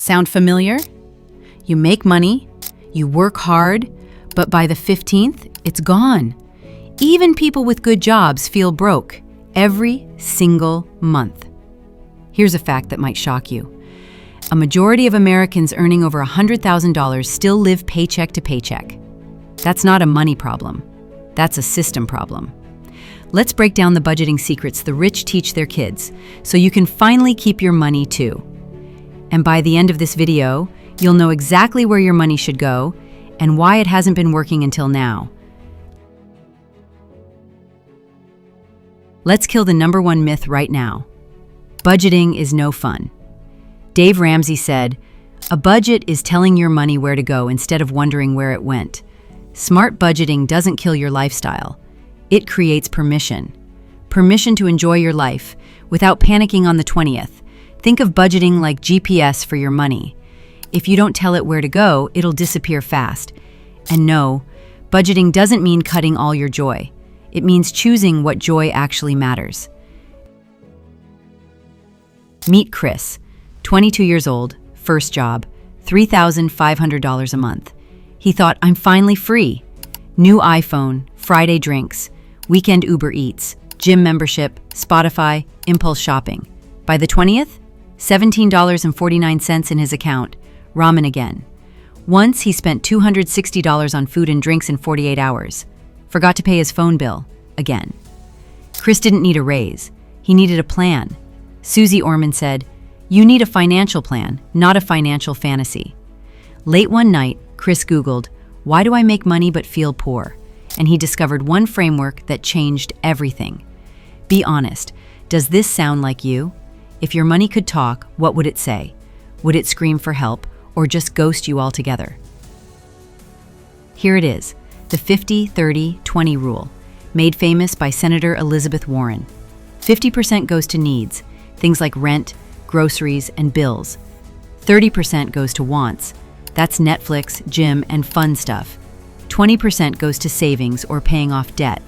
Sound familiar? You make money, you work hard, but by the 15th, it's gone. Even people with good jobs feel broke every single month. Here's a fact that might shock you. A majority of Americans earning over $100,000 still live paycheck to paycheck. That's not a money problem. That's a system problem. Let's break down the budgeting secrets the rich teach their kids so you can finally keep your money too. And by the end of this video, you'll know exactly where your money should go and why it hasn't been working until now. Let's kill the number one myth right now. Budgeting is no fun. Dave Ramsey said, "A budget is telling your money where to go instead of wondering where it went." Smart budgeting doesn't kill your lifestyle. It creates permission. Permission to enjoy your life without panicking on the 20th. Think of budgeting like GPS for your money. If you don't tell it where to go, it'll disappear fast. And no, budgeting doesn't mean cutting all your joy. It means choosing what joy actually matters. Meet Chris, 22 years old, first job, $3,500 a month. He thought, I'm finally free. New iPhone, Friday drinks, weekend Uber Eats, gym membership, Spotify, impulse shopping. By the 20th, $17.49 in his account, ramen again. Once he spent $260 on food and drinks in 48 hours. Forgot to pay his phone bill, again. Chris didn't need a raise. He needed a plan. Susie Orman said, "You need a financial plan, not a financial fantasy." Late one night, Chris Googled, "Why do I make money but feel poor?" And he discovered one framework that changed everything. Be honest, does this sound like you? If your money could talk, what would it say? Would it scream for help or just ghost you altogether? Here it is, the 50-30-20 rule, made famous by Senator Elizabeth Warren. 50% goes to needs, things like rent, groceries, and bills. 30% goes to wants. That's Netflix, gym, and fun stuff. 20% goes to savings or paying off debt.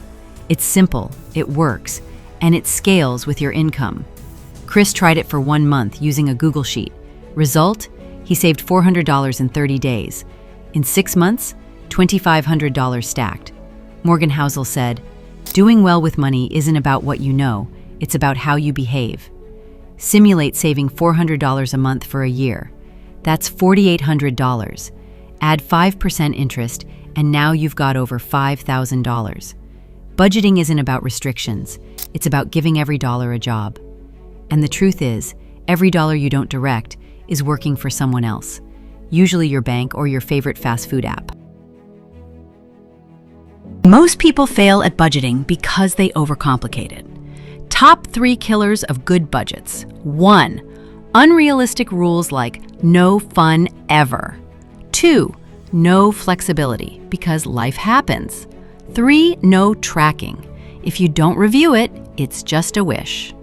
It's simple, it works, and it scales with your income. Chris tried it for 1 month using a Google Sheet. Result? He saved $400 in 30 days. In 6 months, $2,500 stacked. Morgan Housel said, "Doing well with money isn't about what you know, it's about how you behave." Simulate saving $400 a month for a year. That's $4,800. Add 5% interest, and now you've got over $5,000. Budgeting isn't about restrictions. It's about giving every dollar a job. And the truth is, every dollar you don't direct is working for someone else, usually your bank or your favorite fast food app. Most people fail at budgeting because they overcomplicate it. Top 3 killers of good budgets. 1. Unrealistic rules like no fun ever. 2. No flexibility because life happens. 3. No tracking. If you don't review it, it's just a wish.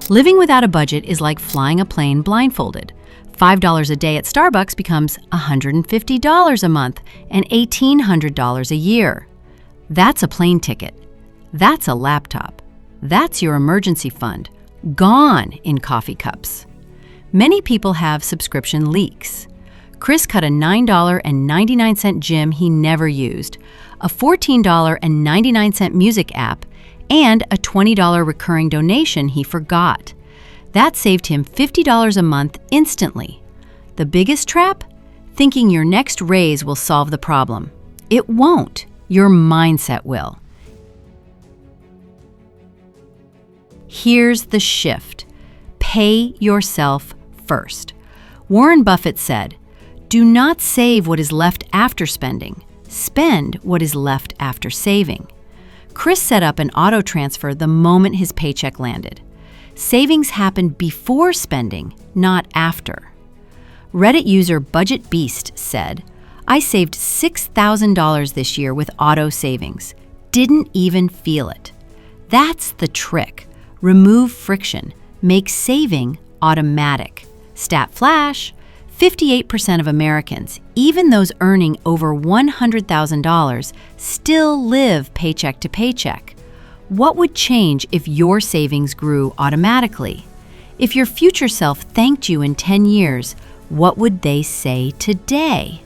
Living without a budget is like flying a plane blindfolded. $5 a day at Starbucks becomes $150 a month and $1,800 a year. That's a plane ticket. That's a laptop. That's your emergency fund, gone in coffee cups. Many people have subscription leaks. Chris cut a $9.99 gym he never used, a $14.99 music app, and a $20 recurring donation he forgot. That saved him $50 a month instantly. The biggest trap? Thinking your next raise will solve the problem. It won't. Your mindset will. Here's the shift. Pay yourself first. Warren Buffett said, "Do not save what is left after spending. Spend what is left after saving." Chris set up an auto transfer the moment his paycheck landed. Savings happened before spending, not after. Reddit user Budget Beast said, "I saved $6,000 this year with auto savings. Didn't even feel it." That's the trick. Remove friction. Make saving automatic. Stat flash, 58% of Americans, even those earning over $100,000, still live paycheck to paycheck. What would change if your savings grew automatically? If your future self thanked you in 10 years, What would they say today?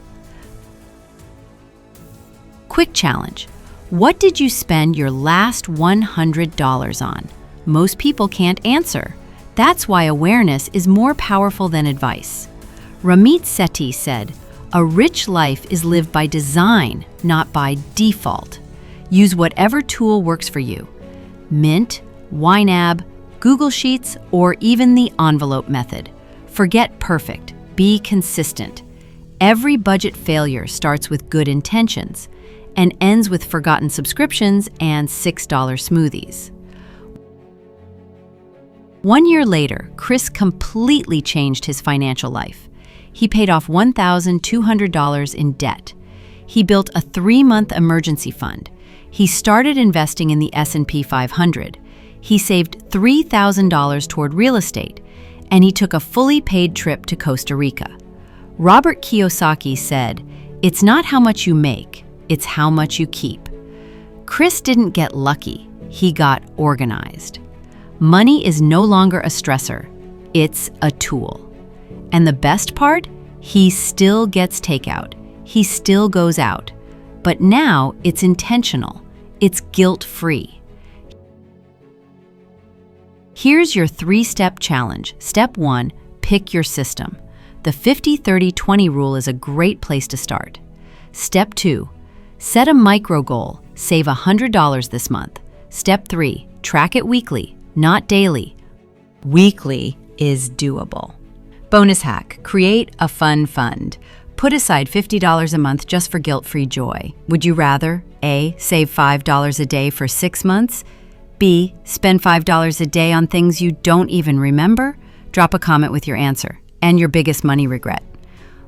Quick challenge. What did you spend your last $100 on? Most people can't answer. That's why awareness is more powerful than advice. Ramit Sethi said, "A rich life is lived by design, not by default." Use whatever tool works for you. Mint, YNAB, Google Sheets, or even the envelope method. Forget perfect. Be consistent. Every budget failure starts with good intentions and ends with forgotten subscriptions and $6 smoothies. 1 year later, Chris completely changed his financial life. He paid off $1,200 in debt. He built a 3-month emergency fund. He started investing in the S&P 500. He saved $3,000 toward real estate, and he took a fully paid trip to Costa Rica. Robert Kiyosaki said, "It's not how much you make, it's how much you keep." Chris didn't get lucky, he got organized. Money is no longer a stressor, it's a tool. And the best part? He still gets takeout, he still goes out. But now it's intentional, it's guilt-free. Here's your 3-step challenge. Step 1, pick your system. The 50-30-20 rule is a great place to start. Step 2, set a micro goal, save $100 this month. Step 3, track it weekly, not daily. Weekly is doable. Bonus hack, create a fun fund. Put aside $50 a month just for guilt-free joy. Would you rather A, save $5 a day for 6 months? B, spend $5 a day on things you don't even remember? Drop a comment with your answer and your biggest money regret.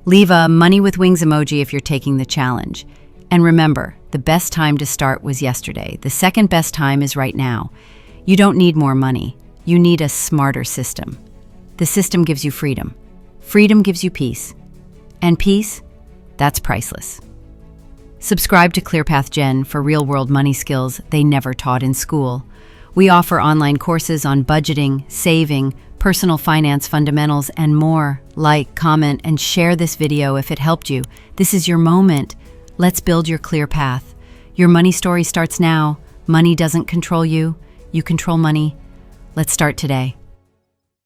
Leave a money with wings emoji if you're taking the challenge. And remember, the best time to start was yesterday. The second best time is right now. You don't need more money. You need a smarter system. The system gives you freedom. Freedom gives you peace. And peace, that's priceless. Subscribe to ClearPath Gen for real-world money skills they never taught in school. We offer online courses on budgeting, saving, personal finance fundamentals, and more. Like, comment, and share this video if it helped you. This is your moment. Let's build your clear path. Your money story starts now. Money doesn't control you. You control money. Let's start today.